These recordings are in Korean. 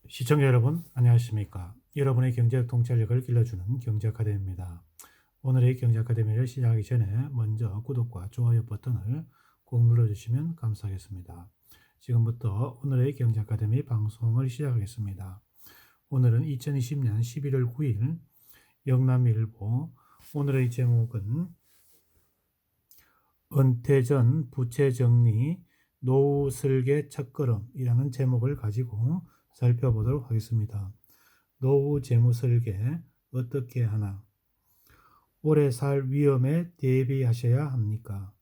시청자 여러분, 안녕하십니까? 여러분의 경제적 통찰력을 길러주는 경제아카데미입니다. 오늘의 경제아카데미를 시작하기 전에 먼저 구독과 좋아요 버튼을 꼭 눌러주시면 감사하겠습니다. 지금부터 오늘의 경제아카데미 방송을 시작하겠습니다. 오늘은 2020년 11월 9일 영남일보. 오늘의 제목은 은퇴 전 부채 정리 노후 설계 첫걸음이라는 제목을 가지고 살펴보도록 하겠습니다. 노후 재무 설계 어떻게 하나? 오래 살 위험에 대비하셔야 합니까?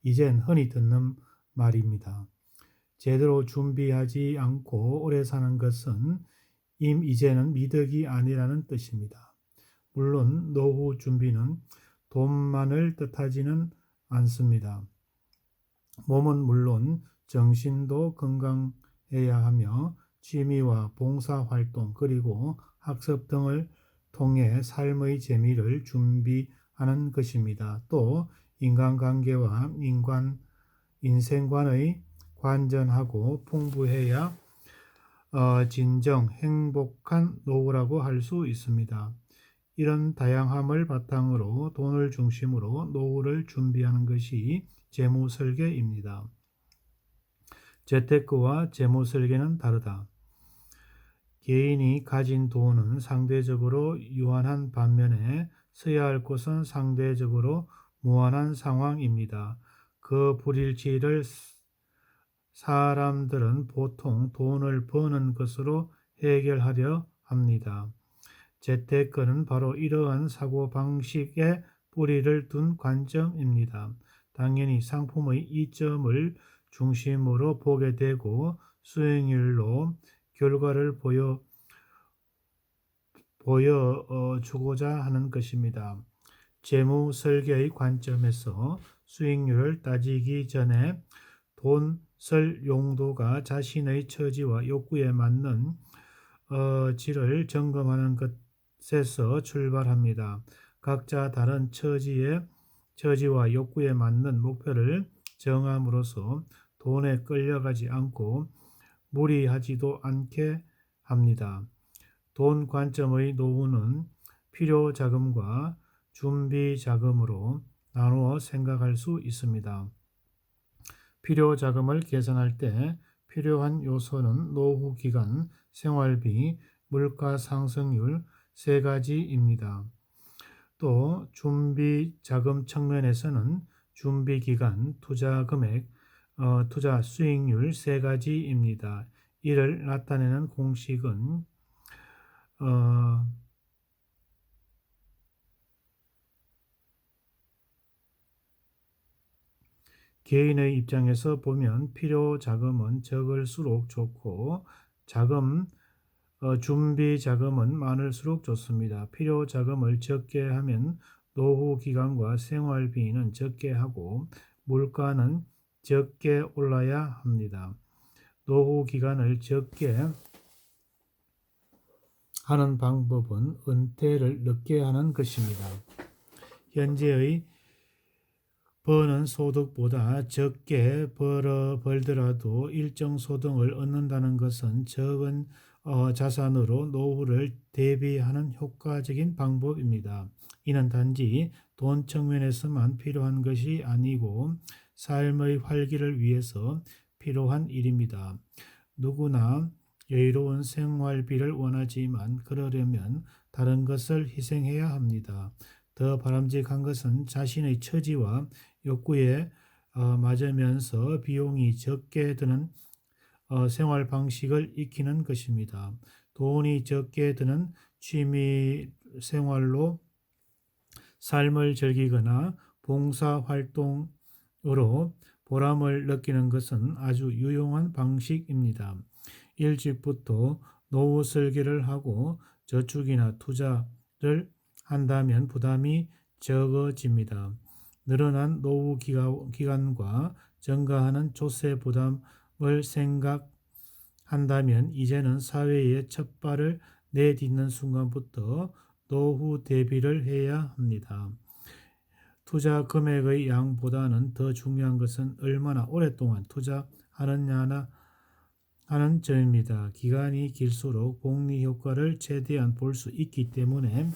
이젠 흔히 듣는 말입니다. 제대로 준비하지 않고 오래 사는 것은 이제는 미덕이 아니라는 뜻입니다. 물론 노후 준비는 돈만을 뜻하지는 않습니다. 몸은 물론 정신도 건강해야 하며 취미와 봉사활동 그리고 학습 등을 통해 삶의 재미를 준비하는 것입니다. 또 인간관계와 인생관의 관전하고 풍부해야 진정 행복한 노후라고 할 수 있습니다. 이런 다양함을 바탕으로 돈을 중심으로 노후를 준비하는 것이 재무설계입니다. 재테크와 재무설계는 다르다. 개인이 가진 돈은 상대적으로 유한한 반면에 써야 할 곳은 상대적으로 무한한 상황입니다. 그 불일치를 사람들은 보통 돈을 버는 것으로 해결하려 합니다. 재테크는 바로 이러한 사고방식에 뿌리를 둔 관점입니다. 당연히 상품의 이점을 중심으로 보게 되고 수익률로 결과를 보여주고자 하는 것입니다. 재무 설계의 관점에서 수익률을 따지기 전에 돈 쓸 용도가 자신의 처지와 욕구에 맞는 지를 점검하는 것에서 출발합니다. 각자 다른 처지와 욕구에 맞는 목표를 정함으로써 돈에 끌려가지 않고 무리하지도 않게 합니다. 돈 관점의 노후는 필요 자금과 준비 자금으로 나누어 생각할 수 있습니다. 필요 자금을 계산할 때 필요한 요소는 노후 기간, 생활비, 물가 상승률 세 가지입니다. 또 준비 자금 측면에서는 준비 기간, 투자 금액, 투자 수익률 세 가지입니다. 이를 나타내는 공식은 개인의 입장에서 보면 필요 자금은 적을수록 좋고 준비 자금은 많을수록 좋습니다. 필요 자금을 적게 하면 노후 기간과 생활비는 적게 하고 물가는 적게 올라야 합니다. 노후 기간을 적게 하는 방법은 은퇴를 늦게 하는 것입니다. 현재의 버는 소득보다 적게 벌더라도 일정 소득을 얻는다는 것은 적은 자산으로 노후를 대비하는 효과적인 방법입니다. 이는 단지 돈 측면에서만 필요한 것이 아니고 삶의 활기를 위해서 필요한 일입니다. 누구나 여유로운 생활비를 원하지만 그러려면 다른 것을 희생해야 합니다. 더 바람직한 것은 자신의 처지와 욕구에 맞으면서 비용이 적게 드는 생활 방식을 익히는 것입니다. 돈이 적게 드는 취미 생활로 삶을 즐기거나 봉사 활동으로 보람을 느끼는 것은 아주 유용한 방식입니다. 일찍부터 노후 설계를 하고 저축이나 투자를 한다면 부담이 적어집니다. 늘어난 노후 기간과 증가하는 조세 부담을 생각한다면 이제는 사회에 첫 발을 내딛는 순간부터 노후 대비를 해야 합니다. 투자 금액의 양보다는 더 중요한 것은 얼마나 오랫동안 투자하느냐는 하는 점입니다. 기간이 길수록 복리 효과를 최대한 볼 수 있기 때문에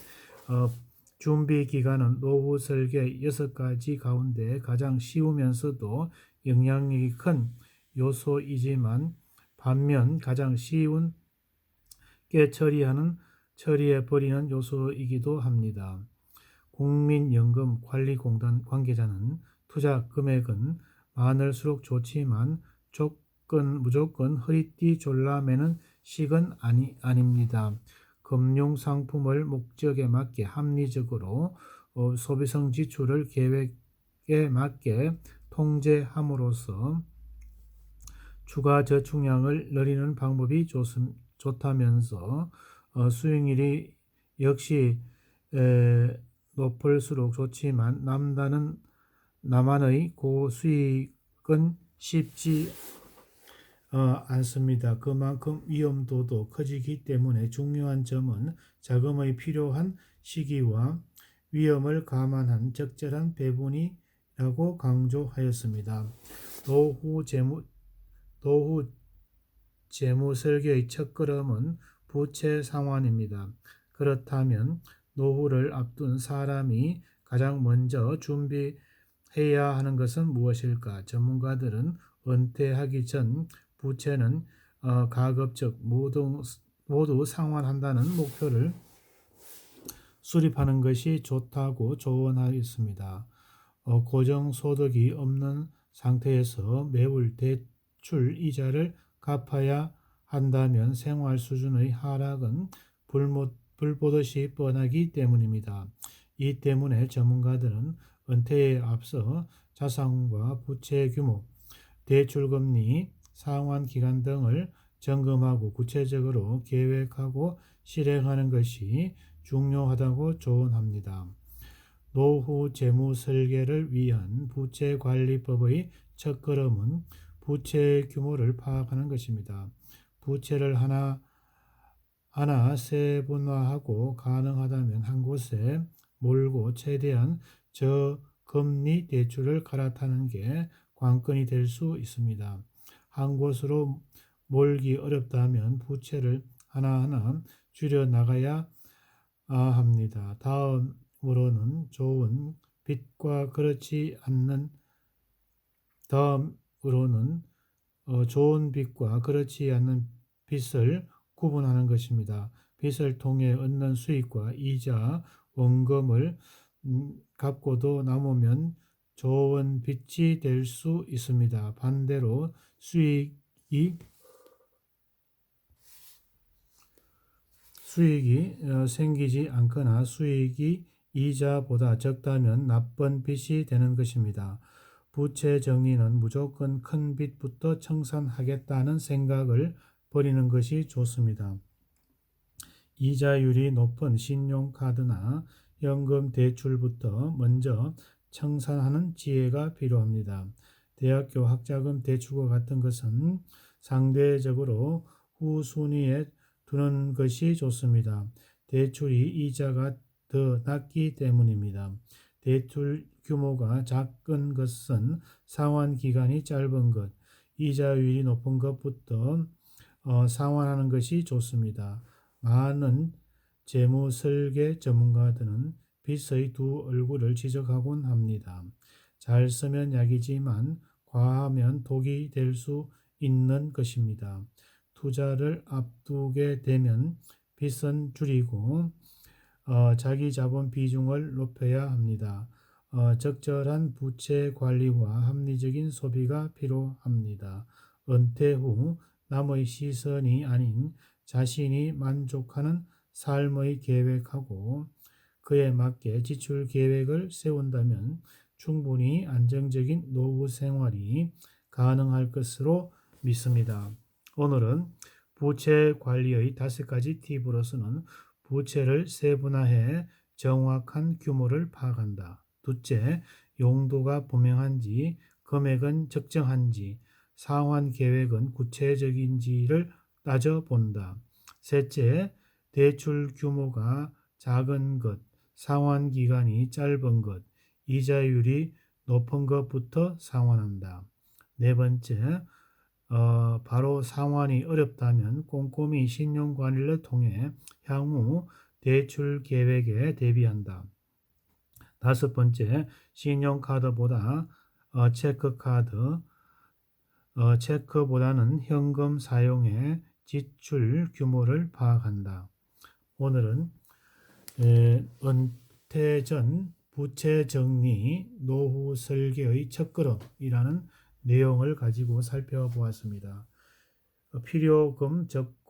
준비 기간은 노후 설계 6가지 가운데 가장 쉬우면서도 영향력이 큰 요소이지만 반면 가장 쉬운 게 처리해버리는 요소이기도 합니다. 국민연금관리공단 관계자는 투자 금액은 많을수록 좋지만 무조건 허리띠 졸라매는 식은 아닙니다. 금융상품을 목적에 맞게 합리적으로 소비성 지출을 계획에 맞게 통제함으로써 추가 저축량을 늘리는 방법이 좋다면서 수익률이 역시 높을수록 좋지만 나만의 고수익은 쉽지 않습니다. 그만큼 위험도도 커지기 때문에 중요한 점은 자금의 필요한 시기와 위험을 감안한 적절한 배분이라고 강조하였습니다. 노후 재무 설계의 첫걸음은 부채 상환입니다. 그렇다면 노후를 앞둔 사람이 가장 먼저 준비해야 하는 것은 무엇일까? 전문가들은 은퇴하기 전 부채는 가급적 모두 상환한다는 목표를 수립하는 것이 좋다고 조언하였습니다. 고정소득이 없는 상태에서 매월 대출 이자를 갚아야 한다면 생활 수준의 하락은 불보듯이 뻔하기 때문입니다. 이 때문에 전문가들은 은퇴에 앞서 자산과 부채 규모, 대출 금리, 상환 기간 등을 점검하고 구체적으로 계획하고 실행하는 것이 중요하다고 조언합니다. 노후 재무 설계를 위한 부채관리법의 첫걸음은 부채 규모를 파악하는 것입니다. 부채를 하나 세분화하고 가능하다면 한 곳에 몰고 최대한 저금리 대출을 갈아타는 게 관건이 될 수 있습니다. 한 곳으로 몰기 어렵다면 부채를 하나하나 줄여 나가야 합니다. 다음으로는 좋은 빚과 그렇지 않는 빚을 구분하는 것입니다. 빚을 통해 얻는 수익과 이자, 원금을 갚고도 남으면 좋은 빚이 될 수 있습니다. 반대로 수익이 생기지 않거나 수익이 이자보다 적다면 나쁜 빚이 되는 것입니다. 부채 정리는 무조건 큰 빚부터 청산하겠다는 생각을 버리는 것이 좋습니다. 이자율이 높은 신용카드나 현금 대출부터 먼저 청산하는 지혜가 필요합니다. 대학교 학자금 대출과 같은 것은 상대적으로 후순위에 두는 것이 좋습니다. 대출이 이자가 더 낮기 때문입니다. 대출 규모가 작은 것은 상환 기간이 짧은 것, 이자율이 높은 것부터 상환하는 것이 좋습니다. 많은 재무 설계 전문가들은 빚의 두 얼굴을 지적하곤 합니다. 잘 쓰면 약이지만 과하면 독이 될 수 있는 것입니다. 투자를 앞두게 되면 빚은 줄이고 자기 자본 비중을 높여야 합니다. 적절한 부채 관리와 합리적인 소비가 필요합니다. 은퇴 후 남의 시선이 아닌 자신이 만족하는 삶의 계획하고 그에 맞게 지출 계획을 세운다면 충분히 안정적인 노후 생활이 가능할 것으로 믿습니다. 오늘은 부채 관리의 5가지 팁으로서는 부채를 세분화해 정확한 규모를 파악한다. 둘째, 용도가 분명한지, 금액은 적정한지, 상환 계획은 구체적인지를 따져본다. 셋째, 대출 규모가 작은 것, 상환 기간이 짧은 것, 이자율이 높은 것부터 상환한다. 네 번째, 바로 상환이 어렵다면 꼼꼼히 신용관리를 통해 향후 대출 계획에 대비한다. 다섯 번째, 신용카드보다 체크보다는 현금 사용해 지출 규모를 파악한다. 오늘은 은퇴 전 부채 정리 노후 설계의 첫걸음이라는 내용을 가지고 살펴보았습니다. 필요금 적고